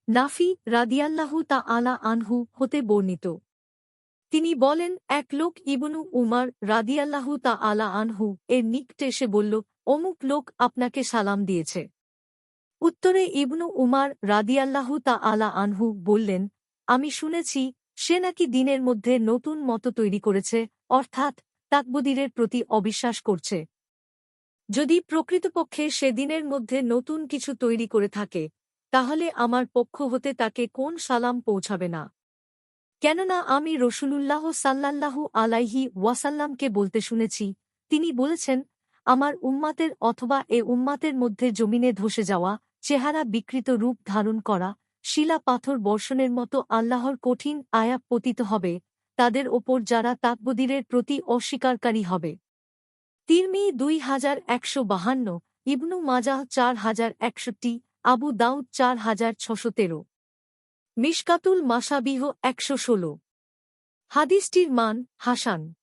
নাফি রাদিয়াল্লাহু তাআলা আনহু হতে বর্ণিত। তিনি বলেন, এক লোক ইবনু উমার রাদিয়াল্লাহু তাআলা আনহু এর নিকটে এসে বলল, অমুক লোক আপনাকে সালাম দিয়েছে। উত্তরে ইবনু উমার রাদিয়াল্লাহু তাআলা আনহু বললেন, আমি শুনেছি সে নাকি দিনের মধ্যে নতুন মত তৈরি করেছে, অর্থাৎ তাকবীরের প্রতি অবিশ্বাস করছে। যদি প্রকৃতপক্ষে সে দিনের মধ্যে নতুন কিছু তৈরি করে থাকে, তাহলে আমার পক্ষ হতে তাকে কোন সালাম পৌঁছাবে না। কেননা আমি রসূলুল্লাহ সাল্লাল্লাহু আলাইহি ওয়াসাল্লামকে বলতে শুনেছি, তিনি বলেছেন, আমার উম্মাতের অথবা এ উম্মাতের মধ্যে জমিনে ধসে যাওয়া, চেহারা বিকৃত রূপ ধারণ করা, শিলা পাথর বর্ষণের মতো আল্লাহর কঠিন আয়াব পতিত হবে তাদের ওপর যারা তাকবীরের প্রতি অস্বীকারী হবে। তিরমিজি 2152, ইবনু মাজাহ 4061, আবু দাউদ 4613। মিশকাতুল মাসাবিহ 116। হাদিসটির মান হাসান।